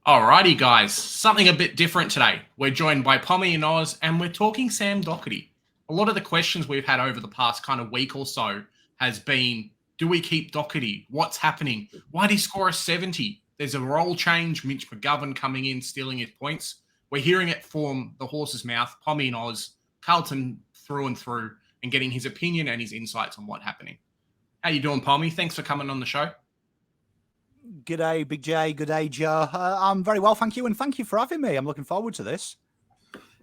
Alrighty, guys. Something a bit different today. We're joined by Pommy and Oz, and we're talking Sam Docherty. A lot of the questions we've had over the past kind of week or so has been, do we keep Doherty? What's happening? Why'd he score a 70? There's a role change. Mitch McGovern coming in, stealing his points. We're hearing it from the horse's mouth. Pommy and Oz, Carlton through and through, and getting his opinion and his insights on what's happening. How you doing, Pommy? Thanks for coming on the show. G'day, Big J. G'day, Joe. I'm very well, thank you, and thank you for having me. I'm looking forward to this.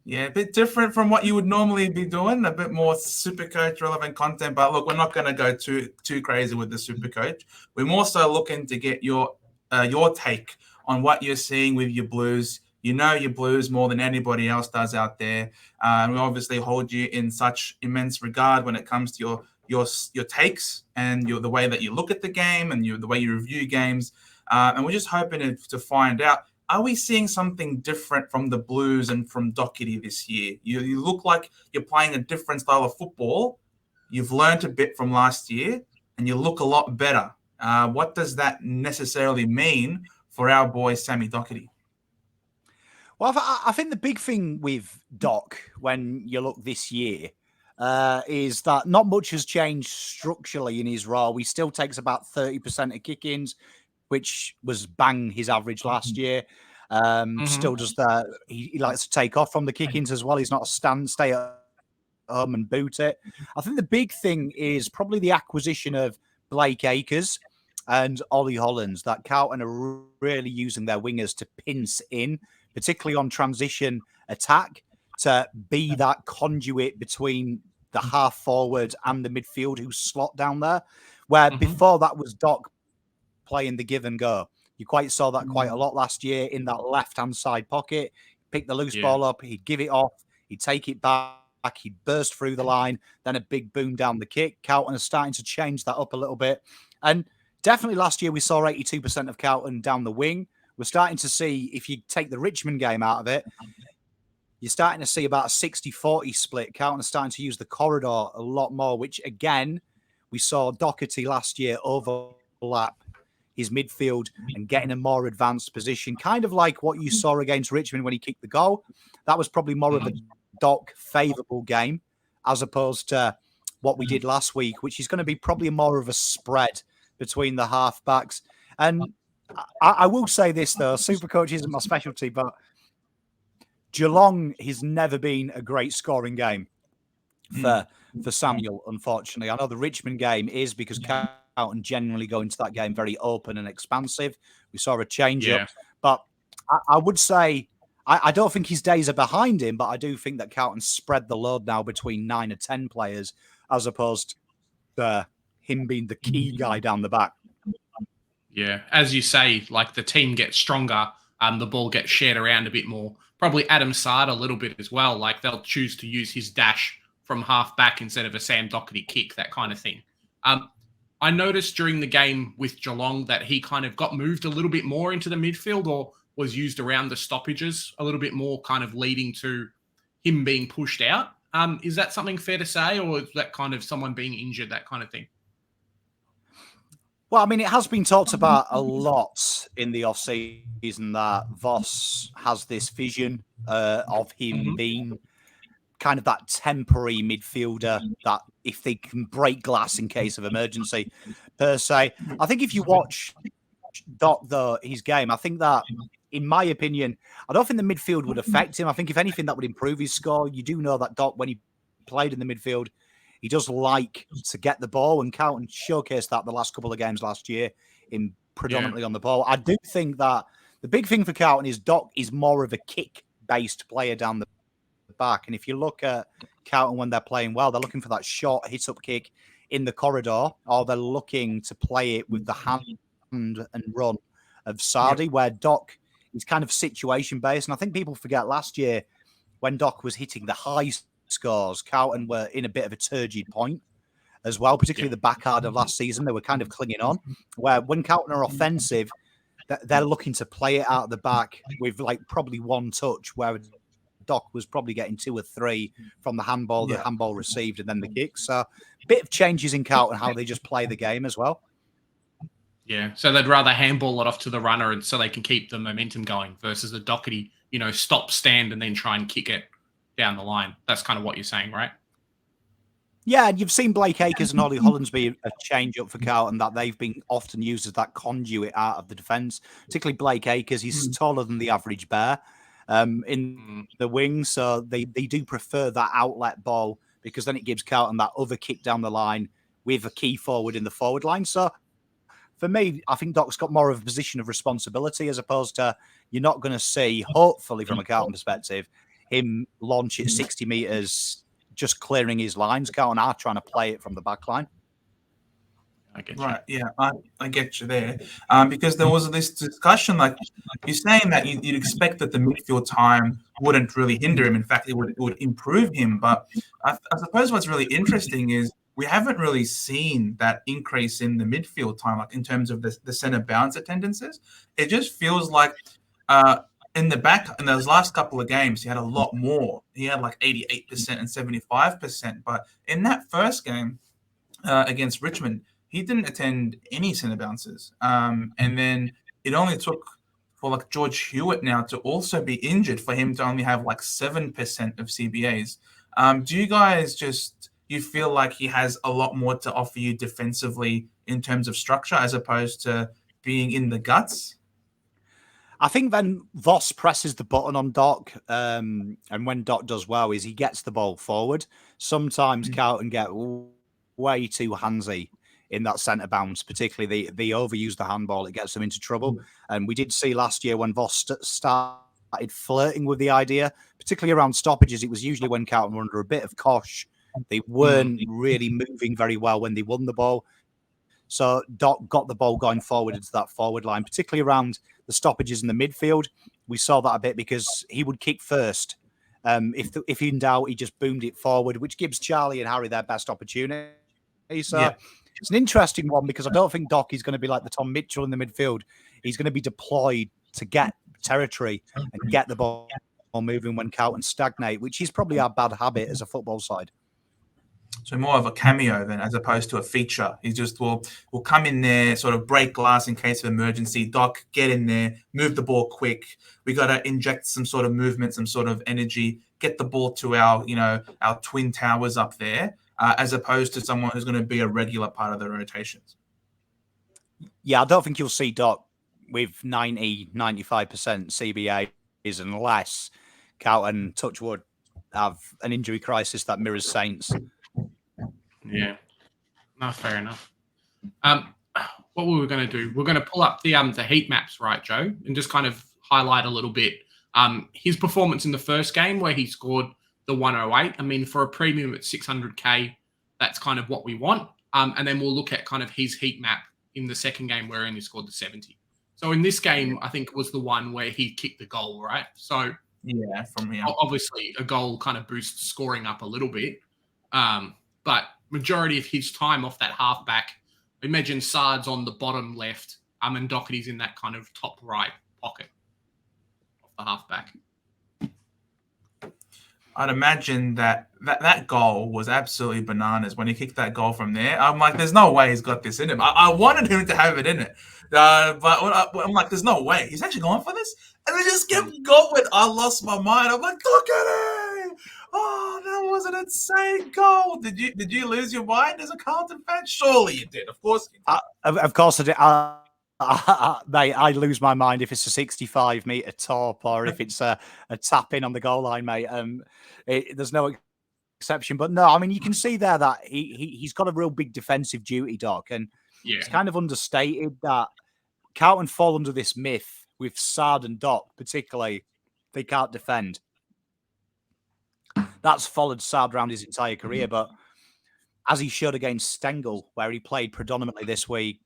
Yeah, a bit different from what you would normally be doing, a bit more Supercoach relevant content. But look, we're not going to go too crazy with the Supercoach. We're more so looking to get your take on what you're seeing with your Blues. You know your Blues more than anybody else does out there. We obviously hold you in such immense regard when it comes to your takes and the way that you look at the game and the way you review games. And we're just hoping to find out, are we seeing something different from the Blues and from Doherty this year? You look like you're playing a different style of football. You've learned a bit from last year, and you look a lot better. What does that necessarily mean for our boy, Sammy Docherty? Well, I think the big thing with Doc, when you look this year, is that not much has changed structurally in his role. He still takes about 30% of kick-ins, which was bang his average last year. Still does that. He likes to take off from the kick-ins as well. He's not a stay at home and boot it. I think the big thing is probably the acquisition of Blake Acres and Ollie Hollands, that Carlton are really using their wingers to pinch in, particularly on transition attack, to be that conduit between the half forward and the midfield who slot down there, where before that was Doc playing the give and go. You quite saw that quite a lot last year in that left-hand side pocket. Pick the loose ball up, he'd give it off, he'd take it back, he'd burst through the line, then a big boom down the kick. Carlton is starting to change that up a little bit. And definitely last year we saw 82% of Carlton down the wing. We're starting to see, if you take the Richmond game out of it, you're starting to see about a 60-40 split. Carlton are starting to use the corridor a lot more, which, again, we saw Doherty last year overlap his midfield and get in a more advanced position, kind of like what you saw against Richmond when he kicked the goal. That was probably more of a Doc favourable game as opposed to what we did last week, which is going to be probably more of a spread between the half-backs. And I will say this, though, Supercoach isn't my specialty, but Geelong has never been a great scoring game for Samuel, unfortunately. I know the Richmond game is because Carlton generally go into that game very open and expansive. We saw a change-up. But I would say, I don't think his days are behind him, but I do think that Carlton spread the load now between 9 or 10 players as opposed to him being the key guy down the back. Yeah, as you say, like the team gets stronger, the ball gets shared around a bit more. Probably Adam Sard a little bit as well. Like they'll choose to use his dash from half back instead of a Sam Docherty kick, that kind of thing. I noticed during the game with Geelong that he kind of got moved a little bit more into the midfield or was used around the stoppages a little bit more, kind of leading to him being pushed out. Is that something fair to say, or is that kind of someone being injured, that kind of thing? Well, I mean, it has been talked about a lot in the off-season that Voss has this vision of him being kind of that temporary midfielder that if they can break glass in case of emergency, per se. I think if you watch Doc, though, his game, I think that, in my opinion, I don't think the midfield would affect him. I think, if anything, that would improve his score. You do know that Doc, when he played in the midfield, he does like to get the ball, and Carlton showcased that the last couple of games last year in predominantly on the ball. I do think that the big thing for Carlton is Doc is more of a kick-based player down the back. And if you look at Carlton when they're playing well, they're looking for that short hit-up kick in the corridor, or they're looking to play it with the hand and run of Sardi, where Doc is kind of situation-based. And I think people forget last year when Doc was hitting the high scores, Carlton were in a bit of a turgid point as well, particularly the back half of last season. They were kind of clinging on, where when Carlton are offensive, they're looking to play it out of the back with like probably one touch, where Doc was probably getting 2 or 3 from the handball, the handball received, and then the kick. So a bit of changes in Carlton, how they just play the game as well. Yeah, so they'd rather handball it off to the runner and so they can keep the momentum going versus the Doherty, stop, stand, and then try and kick it down the line. That's kind of what you're saying, right? Yeah, and you've seen Blake Acres and Ollie Hollandsby a change up for Carlton, that they've been often used as that conduit out of the defence. Particularly Blake Acres, he's taller than the average bear in the wing, so they do prefer that outlet ball because then it gives Carlton that other kick down the line with a key forward in the forward line. So for me, I think Doc's got more of a position of responsibility as opposed to you're not going to see, hopefully from a Carlton perspective, him launch it 60 metres just clearing his lines. Carlton are trying to play it from the back line. I get you. Right, yeah, I get you there. Because there was this discussion, like you're saying that you'd expect that the midfield time wouldn't really hinder him. In fact, it would improve him. But I suppose what's really interesting is we haven't really seen that increase in the midfield time, like in terms of the centre bounce attendances. It just feels like in those last couple of games, he had a lot more. He had like 88% and 75%. But in that first game against Richmond, he didn't attend any centre bounces. And then it only took for like George Hewitt now to also be injured for him to only have like 7% of CBAs. Do you guys you feel like he has a lot more to offer you defensively in terms of structure as opposed to being in the guts? I think when Voss presses the button on Doc, and when Doc does well, is he gets the ball forward. Sometimes Carlton get way too handsy in that centre bounce, particularly they overuse the handball. It gets them into trouble. And we did see last year when Voss started flirting with the idea, particularly around stoppages. It was usually when Carlton were under a bit of cosh. They weren't really moving very well when they won the ball. So Doc got the ball going forward into that forward line, particularly around the stoppages in the midfield. We saw that a bit because he would kick first. If in doubt, he just boomed it forward, which gives Charlie and Harry their best opportunity. So it's an interesting one because I don't think Doc is going to be like the Tom Mitchell in the midfield. He's going to be deployed to get territory and get the ball moving when Carlton stagnate, which is probably our bad habit as a football side. So more of a cameo then, as opposed to a feature. He just will come in there, sort of break glass in case of emergency. Doc, get in there, move the ball quick. We got to inject some sort of movement, some sort of energy, get the ball to our twin towers up there, as opposed to someone who's going to be a regular part of the rotations. Yeah, I don't think you'll see Doc with 90, 95% CBAs unless Carlton, touch wood, have an injury crisis that mirrors Saints. Yeah, no, fair enough. What were we going to do? We're going to pull up the heat maps, right, Joe, and just kind of highlight a little bit his performance in the first game where he scored the 108. I mean, for a premium at 600K, that's kind of what we want. And then we'll look at kind of his heat map in the second game where he only scored the 70. So in this game, I think it was the one where he kicked the goal, right? So yeah, from here, obviously a goal kind of boosts scoring up a little bit. But majority of his time off that halfback, imagine Sard's on the bottom left, and Doherty's in that kind of top right pocket of the halfback. I'd imagine that goal was absolutely bananas when he kicked that goal from there. I'm like, there's no way he's got this in him. I wanted him to have it in it. But I'm like, there's no way. He's actually going for this? And they just kept going. I lost my mind. I'm like, look at him. Oh, that was an insane goal. Did you lose your mind as a Carlton fan? Surely you did. Of course you did. Of course I did. Mate, I lose my mind if it's a 65-meter top or if it's a tap in on the goal line, mate. There's no exception. But no, I mean, you can see there that he's got a real big defensive duty, Doc. And it's kind of understated that Carlton fall under this myth with Sard and Doc, particularly, they can't defend. That's followed Sard around his entire career. But as he showed against Stengel, where he played predominantly this week,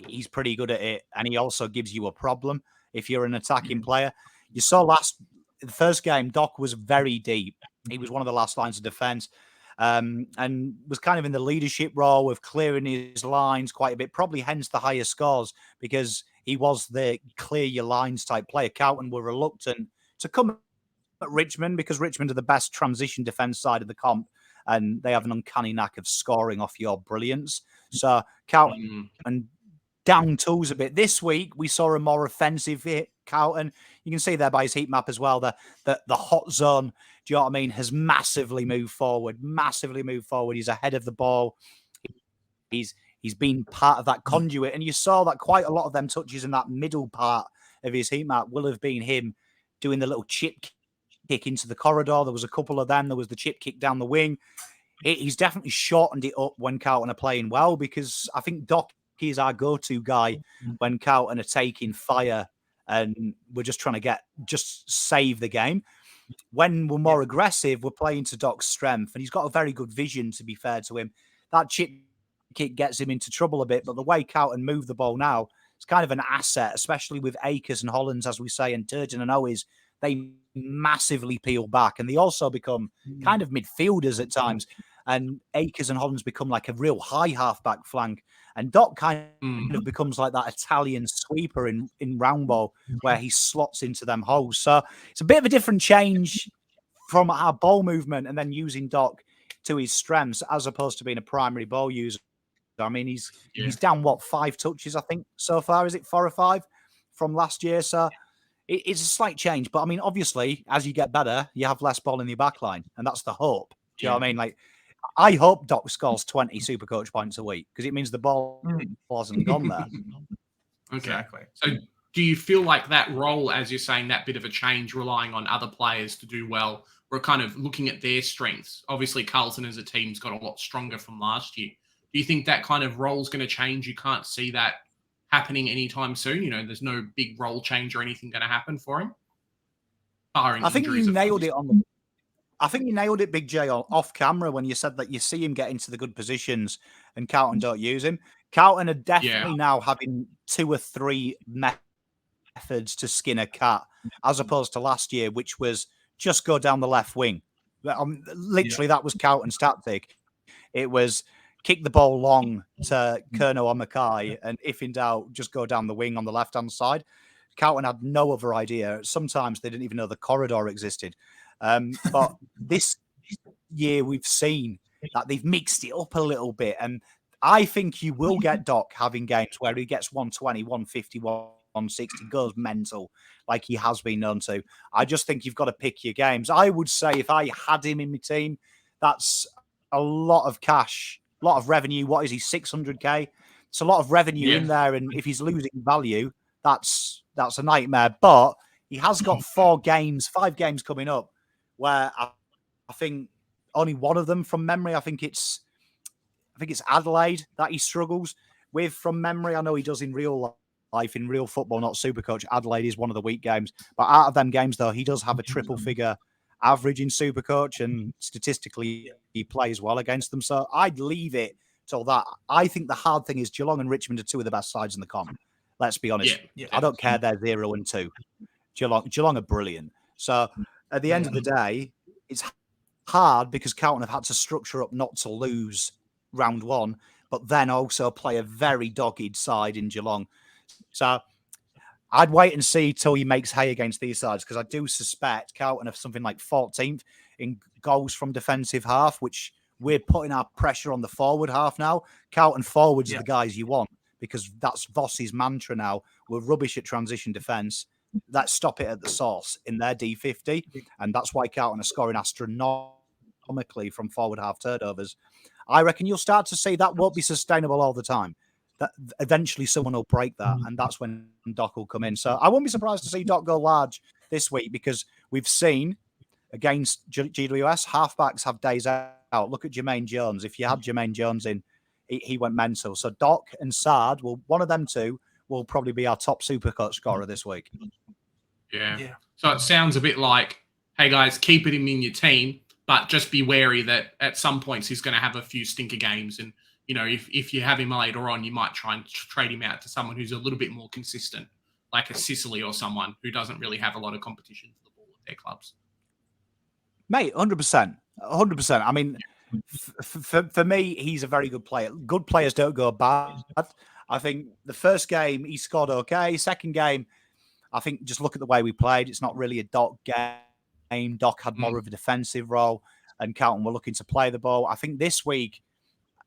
he's pretty good at it, and he also gives you a problem if you're an attacking player. You saw the first game, Doc was very deep. He was one of the last lines of defense, and was kind of in the leadership role of clearing his lines quite a bit, probably hence the higher scores, because he was the clear your lines type player. Carlton were reluctant to come at Richmond because Richmond are the best transition defense side of the comp, and they have an uncanny knack of scoring off your brilliance. So Carlton and down tools a bit. This week, we saw a more offensive hit, Carlton. You can see there by his heat map as well, the hot zone, do you know what I mean, has massively moved forward. He's ahead of the ball. He's been part of that conduit. And you saw that quite a lot of them touches in that middle part of his heat map will have been him doing the little chip kick into the corridor. There was a couple of them. There was the chip kick down the wing. He's definitely shortened it up when Carlton are playing well, because I think Doc is our go-to guy when Carlton are taking fire and we're just trying to save the game. When we're more aggressive, we're playing to Doc's strength, and he's got a very good vision, to be fair to him. That chip kick gets him into trouble a bit, but the way Carlton move the ball now, it's kind of an asset, especially with Akers and Hollands, as we say, and Turgeon and Owis. They massively peel back, and they also become kind of midfielders at times. And Akers and Hollands become like a real high half-back flank. And Doc kind of becomes like that Italian sweeper in round ball, where he slots into them holes. So it's a bit of a different change from our ball movement, and then using Doc to his strengths as opposed to being a primary ball user. I mean, he's down, 5 touches, I think, so far. Is it 4 or 5 from last year? So it's a slight change. But, I mean, obviously, as you get better, you have less ball in your back line, and that's the hope. Do you know what I mean? Like, I hope Doc scores 20 Supercoach points a week, because it means the ball hasn't gone there. Okay. Exactly. So do you feel like that role, as you're saying, that bit of a change, relying on other players to do well, we're kind of looking at their strengths? Obviously, Carlton as a team's got a lot stronger from last year. Do you think that kind of role's going to change? You can't see that happening anytime soon? You know, there's no big role change or anything going to happen for him? I think you nailed it on the... I think you nailed it, Big J, off camera when you said that you see him get into the good positions and Carlton don't use him. Carlton are definitely now having 2 or 3 methods to skin a cat, as opposed to last year, which was just go down the left wing. Literally, that was Carlton's tactic. It was kick the ball long to Kerno or Mackay, and if in doubt, just go down the wing on the left-hand side. Carlton had no other idea. Sometimes they didn't even know the corridor existed. But this year we've seen that they've mixed it up a little bit. And I think you will get Doc having games where he gets 120, 150, 160, goes mental like he has been known to. I just think you've got to pick your games. I would say if I had him in my team, that's a lot of cash, a lot of revenue. What is he, 600K? It's a lot of revenue in there. And if he's losing value, that's a nightmare. But he has got 5 games coming up, where I think only one of them from memory. I think it's Adelaide that he struggles with from memory. I know he does in real life, in real football, not Supercoach. Adelaide is one of the weak games. But out of them games, though, he does have a triple figure average in Supercoach, and statistically he plays well against them. So I'd leave it till that. I think the hard thing is Geelong and Richmond are 2 of the best sides in the comp. Let's be honest. I don't care they're 0 and 2. Geelong are brilliant. So at the end of the day, it's hard because Carlton have had to structure up not to lose round 1, but then also play a very dogged side in Geelong. So I'd wait and see till he makes hay against these sides, because I do suspect Carlton have something like 14th in goals from defensive half, which we're putting our pressure on the forward half now. Carlton forwards are the guys you want, because that's Voss's mantra now. We're rubbish at transition defence. Let's stop it at the source in their D50. And that's why Carlton are scoring astronomically from forward half turnovers. I reckon you'll start to see that won't be sustainable all the time. That eventually someone will break that, and that's when Doc will come in. So I won't be surprised to see Doc go large this week, because we've seen against GWS, halfbacks have days out. Look at Jermaine Jones. If you had Jermaine Jones in, he went mental. So Doc and Sard, one of them two will probably be our top Supercoach scorer this week. Yeah. So it sounds a bit like, hey guys, keep him in your team, but just be wary that at some points he's going to have a few stinker games. And, you know, if you have him later on, you might try and trade him out to someone who's a little bit more consistent, like a Sicily or someone who doesn't really have a lot of competition for the ball at their clubs. Mate, 100%. 100%. I mean, for me, he's a very good player. Good players don't go bad. I think the first game he scored okay. Second game, I think just look at the way we played. It's not really a Doc game. Doc had more of a defensive role, and Carlton were looking to play the ball. I think this week,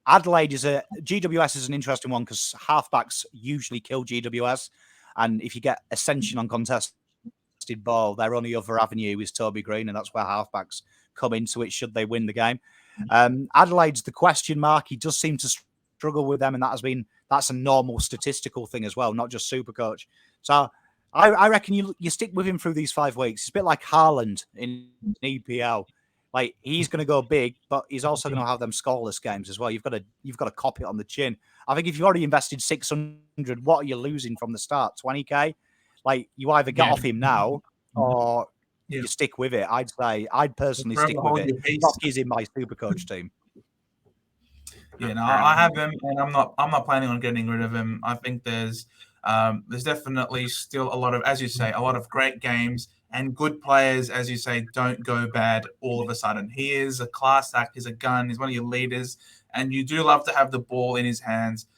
Adelaide GWS is an interesting one because halfbacks usually kill GWS. And if you get Ascension on contested ball, their only other avenue is Toby Green, and that's where halfbacks come into it should they win the game. Adelaide's the question mark. He does seem to struggle with them, and that's a normal statistical thing as well, not just Supercoach. So I reckon you stick with him through these 5 weeks. It's a bit like Haaland in EPL. Like, he's going to go big, but he's also going to have them scoreless games as well. You've got to cop it on the chin. I think if you've already invested 600, what are you losing from the start? 20k. Like, you either get off him now or you stick with it. I'd personally stick with it. Doc is in my Supercoach team. Yeah, no, I have him, and I'm not planning on getting rid of him. I think there's definitely still a lot of, as you say, a lot of great games. And good players, as you say, don't go bad all of a sudden. He is a class act. He's a gun. He's one of your leaders. And you do love to have the ball in his hands.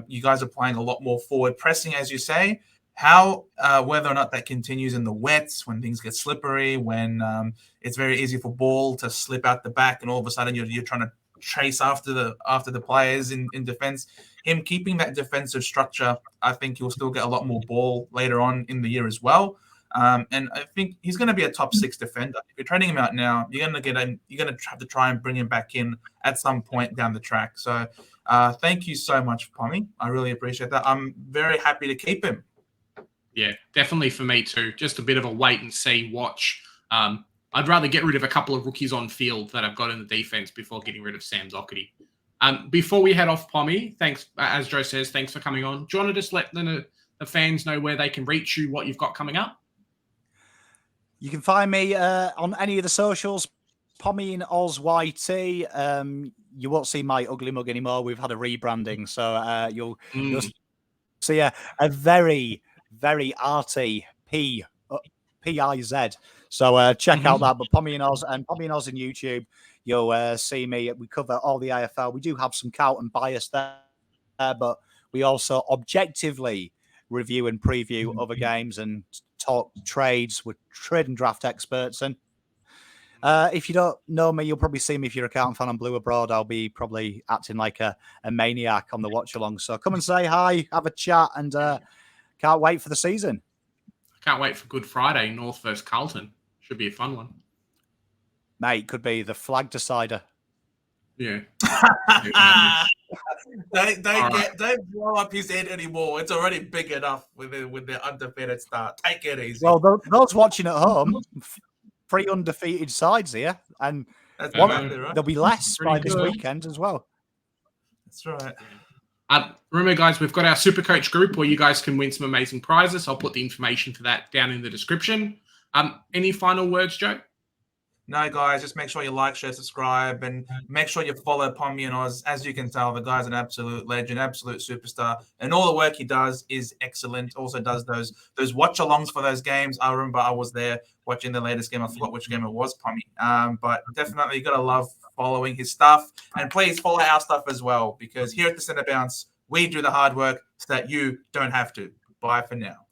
You guys are playing a lot more forward pressing, as you say. How, whether or not that continues in the wets, when things get slippery, when it's very easy for ball to slip out the back and all of a sudden you're trying to chase after the players in defense. Him keeping that defensive structure, I think he'll still get a lot more ball later on in the year as well. And I think he's going to be a top 6 defender. If you're trading him out now, you're going to have to try and bring him back in at some point down the track. So thank you so much, Pommy. I really appreciate that. I'm very happy to keep him. Yeah, definitely for me too. Just a bit of a wait and see watch. I'd rather get rid of a couple of rookies on field that I've got in the defense before getting rid of Sam Docherty. Before we head off, Pommy, thanks, as Joe says, thanks for coming on. Do you want to just let the fans know where they can reach you, what you've got coming up? You can find me on any of the socials, Pommy in Oz YT. You won't see my ugly mug anymore. We've had a rebranding, so you'll see a very, very arty PIZ. So check out that. But Pommy in Oz and Pommy in Oz on YouTube, you'll see me. We cover all the AFL. We do have some count and bias there, but we also objectively review and preview other games and talk trades with trade and draft experts. And if you don't know me, you'll probably see me if you're a Carlton fan on Blue Abroad. I'll be probably acting like a maniac on the watch along. So come and say hi, have a chat, and can't wait for the season. Can't wait for Good Friday, North versus Carlton. Should be a fun one. Mate, could be the flag decider. Yeah. Don't blow up his head anymore. It's already big enough with the undefeated start. Take it easy. Well, those watching at home, 3 undefeated sides here, and there'll be less by this weekend as well. That's right. Remember, guys, we've got our Supercoach group where you guys can win some amazing prizes. I'll put the information for that down in the description. Any final words, Joe? No, guys, just make sure you like, share, subscribe, and make sure you follow Pommy and Oz. As you can tell, the guy's an absolute legend, absolute superstar, and all the work he does is excellent. Also does those watch-alongs for those games. I remember I was there watching the latest game. I forgot which game it was, Pommy. But definitely you got to love following his stuff. And please follow our stuff as well, because here at the Centre Bounce, we do the hard work so that you don't have to. Bye for now.